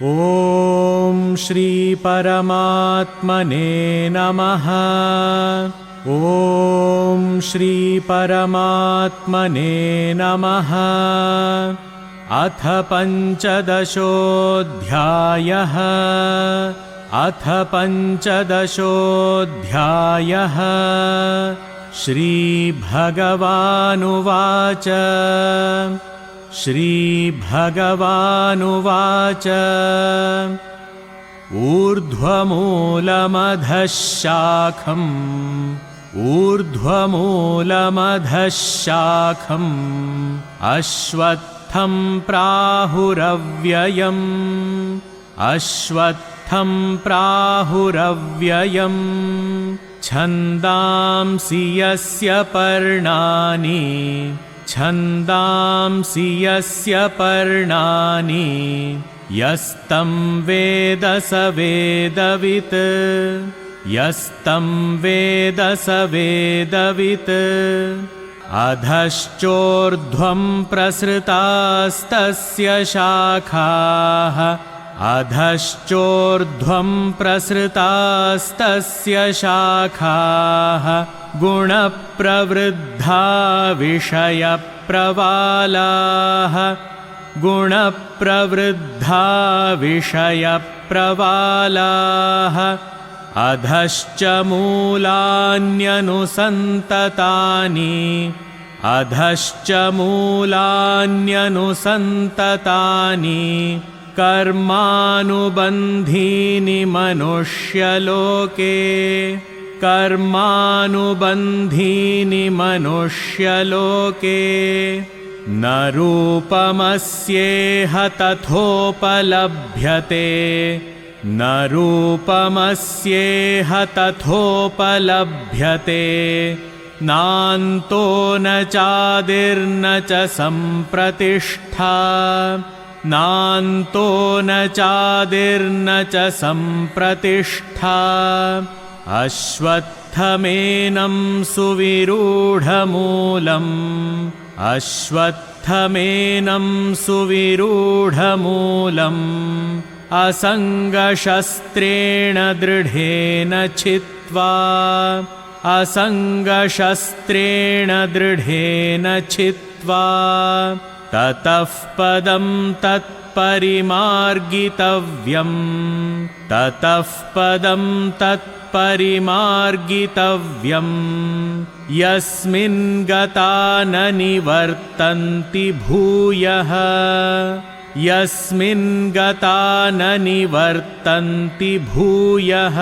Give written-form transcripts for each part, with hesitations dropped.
ॐ श्री परमात्मने नमः। ॐ श्री परमात्मने नमः। अथ पञ्चदशोऽध्यायः। अथ पञ्चदशोऽध्यायः। श्रीभगवानुवाच। श्रीभगवानुवाच। ऊर्ध्वमूलमधः शाखम्। ऊर्ध्वमूलमधः शाखम्। अश्वत्थं प्राहुरव्ययम्। अश्वत्थं प्राहुरव्ययम्। छन्दांसि यस्य पर्णानि। छन्दांसि यस्य पर्णानि। यस्तं वेद स वेदवित्। यस्तं वेद स वेदवित्। अधश्चोर्ध्वं प्रसृतास्तस्य शाखाः। अधश्चोर्ध्वं प्रसृतास्तस्य शाखाः। गुणप्रवृद्धा विषयप्रवालाः। गुणप्रवृद्धा विषयप्रवालाः। अधश्च मूलान्यनुसन्ततानि। अधश्च मूलान्यनुसन्ततानि। कर्मानुबन्धीनि मनुष्यलोके। कर्मानुबन्धीनि मनुष्यलोके। न रूपमस्येह तथोपलभ्यते। न रूपमस्येह तथोपलभ्यते। नान्तो न चादिर्न च सम्प्रतिष्ठा। नान्तो न चादिर्न च सम्प्रतिष्ठा। अश्वत्थमेनं सुविरूढमूलम्। अश्वत्थमेनं सुविरूढमूलम्। असङ्गशस्त्रेण दृढेन छित्त्वा। असङ्गशस्त्रेण दृढेन छित्त्वा। ततः पदं तत्परिमार्गितव्यम्। ततः पदं तत्परिमार्गितव्यम्। यस्मिन् गता न निवर्तन्ति भूयः। यस्मिन् गता न निवर्तन्ति भूयः।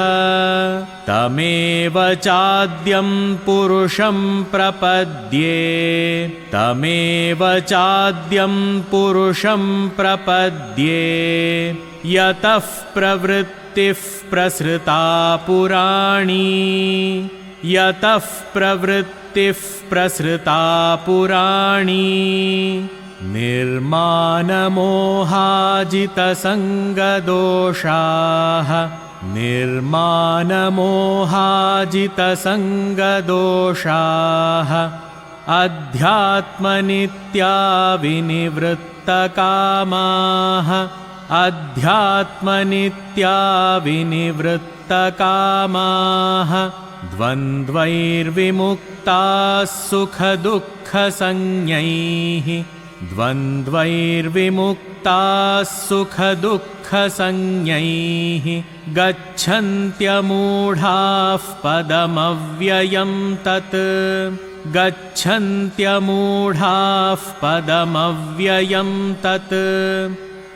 तमेव चाद्यं पुरुषं प्रपद्ये। तमेव चाद्यं पुरुषं प्रपद्ये। यतः प्रवृत्तिः प्रसृता पुराणी। यतः प्रवृत्तिः प्रसृता पुराणी। निर्मानमोहाजितसङ्गदोषाः। निर्मानमोहाजितसङ्गदोषाः। अध्यात्मनित्या विनिवृत्तकामाः। अध्यात्मनित्या विनिवृत्तकामाः। द्वन्द्वैर्विमुक्ताः सुखदुःखसंज्ञैः। द्वन्द्वैर्विमुक्ताः सुखदुःखसंज्ञैः। गच्छन्त्यमूढाः पदमव्ययं तत्। गच्छन्त्यमूढाः पदमव्ययं तत्।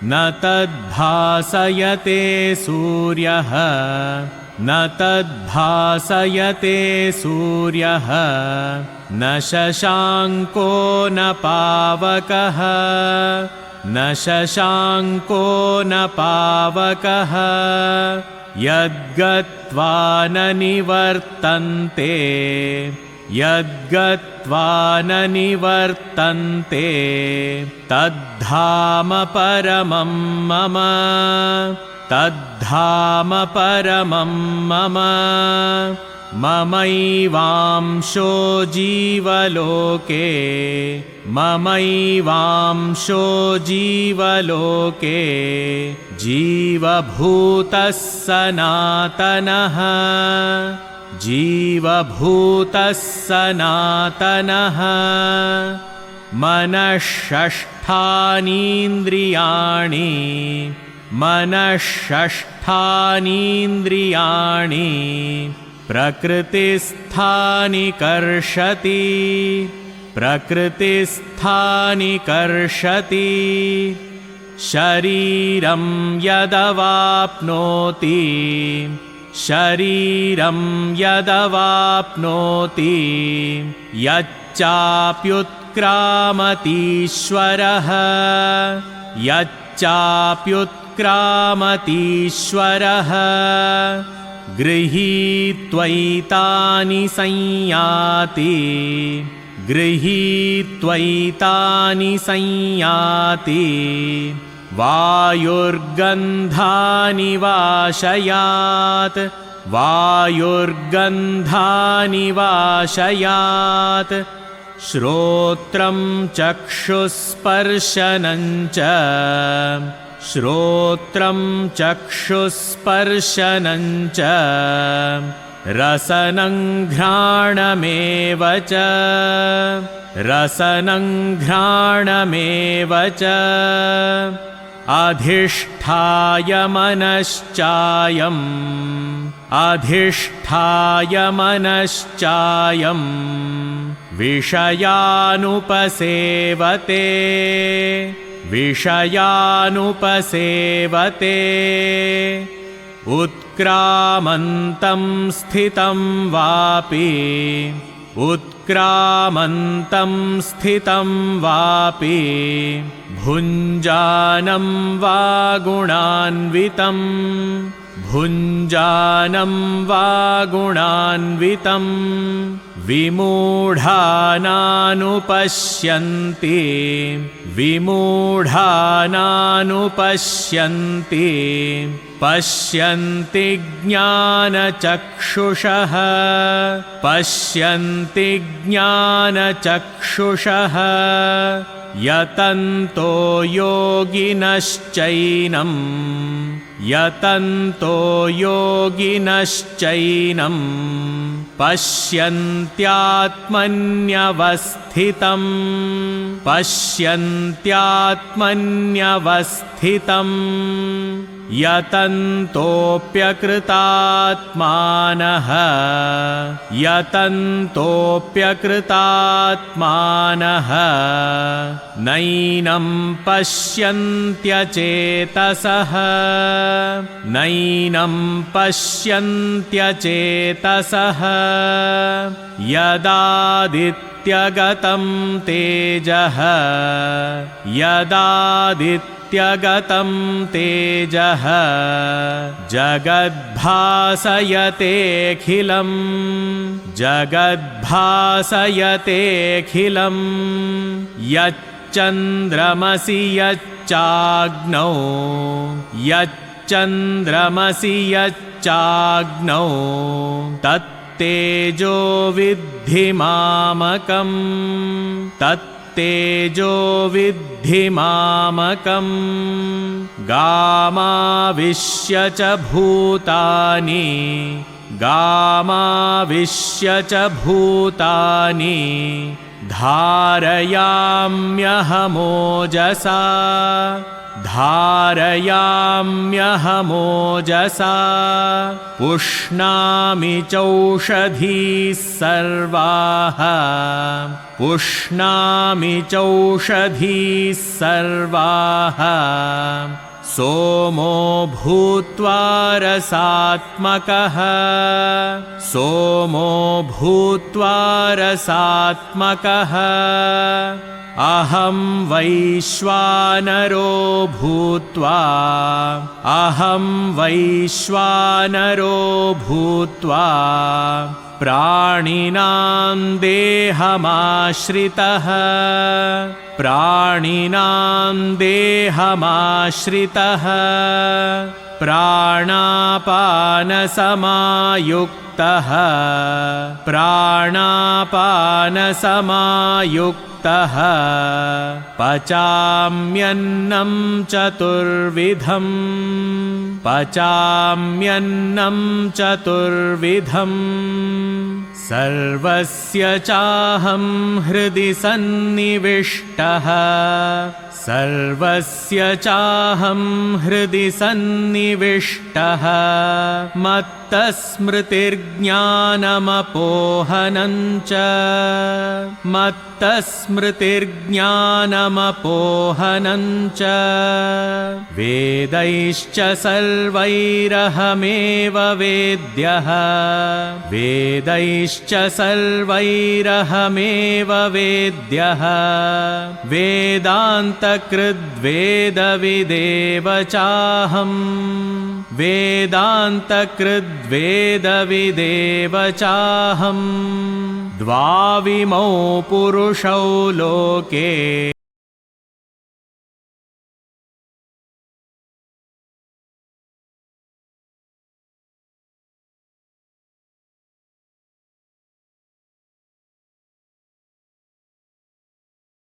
न तद्भासयते सूर्यः। न तद्भासयते सूर्यः। न शशाङ्को न पावकः। न शशाङ्को न पावकः। यद्गत्वा न निवर्तन्ते। यद्गत्वा न निवर्तन्ते। तद्धाम परमं मम। तद्धाम परमं मम। ममैवांशो जीवलोके ममैवांशो जीवलोके जीवभूतः सनातनः जीवभूतः सनातनः मनःषष्ठानीन्द्रियाणि मनःषष्ठानीन्द्रियाणि प्रकृतिस्थानि कर्षति प्रकृतिस्थानि कर्षति शरीरं यदवाप्नोति शरीरं यदवाप्नोति यच्चाप्युत्क्रामतीश्वरः यच्चाप्युत्क्रामतीश्वरः गृहीत्वैतानि संयाति गृहीत्वैतानि संयाति वायुर्गन्धानि वाशयात् वायुर्गन्धानि वाशयात् श्रोत्रं चक्षुस्पर्शनं च श्रोत्रं चक्षुस्पर्शनं च रसनं घ्राणमेव च रसनं घ्राणमेव च अधिष्ठाय मनश्चायम् अधिष्ठाय मनश्चायम् विषयानुपसेवते विषयानुपसेवते उत्क्रामन्तं स्थितं वापि उत्क्रामन्तं स्थितं वापि भुञ्जानं वा गुणान्वितं भुञ्जानं वा गुणान्वितं विमूढानानुपश्यन्ति विमूढानानुपश्यन्ति पश्यन्ति ज्ञानचक्षुषः पश्यन्ति ज्ञानचक्षुषः यतन्तो योगिनश्चैनं यतन्तो योगिनश्चैनं पश्यन्त्यात्मन्यवस्थितं पश्यन्त्यात्मन्यवस्थितं यतन्तोऽप्यकृतात्मानः यतन्तोऽप्यकृतात्मानः नैनं पश्यन्त्यचेतसः नैनं पश्यन्त्यचेतसः यदादित्यगतं तेजः यदादित्यगतं तेजः जगद्भासयतेऽखिलं जगद्भासयतेऽखिलं यच्चन्द्रमसि यच्चाग्नौ यच्चन्द्रमसि यच्चाग्नौ तत्तेजो विद्धि मामकम् तत्तेजो विद्धि मामकम् गामाविश्य च भूतानि गामाविश्य च भूतानि धारयाम्यहमोजसा धारयाम्यहमोजसा पुष्णामि चौषधीः सर्वाः पुष्णामि चौषधीः सर्वाः सोमो भूत्वा रसात्मकः सोमो भूत्वा रसात्मकः अहं वैश्वानरो भूत्वा अहं वैश्वानरो भूत्वा प्राणिनां देहमाश्रितः प्राणिनां देहमाश्रितः प्राणापानसमायुक्तः प्राणापानसमायुक्तः पचाम्यन्नं चतुर्विधम् पचाम्यन्नं चतुर्विधम् सर्वस्य चाहं हृदि सन्निविष्टः सर्वस्य चाहं हृदि सन्निविष्टः मत्तस्मृतिर्ज्ञानमपोहनं च मत्तस्मृतिर्ज्ञानमपोहनं च वेदैश्च सर्वैरहमेव वेद्यः वेदैश्च सर्वैरहमेव वेद्यः वेदान्तकृद्वेदविदेव चाहम् वेदान्तकृद्वेदविदेव चाहम् द्वाविमौ पुरुषौ लोके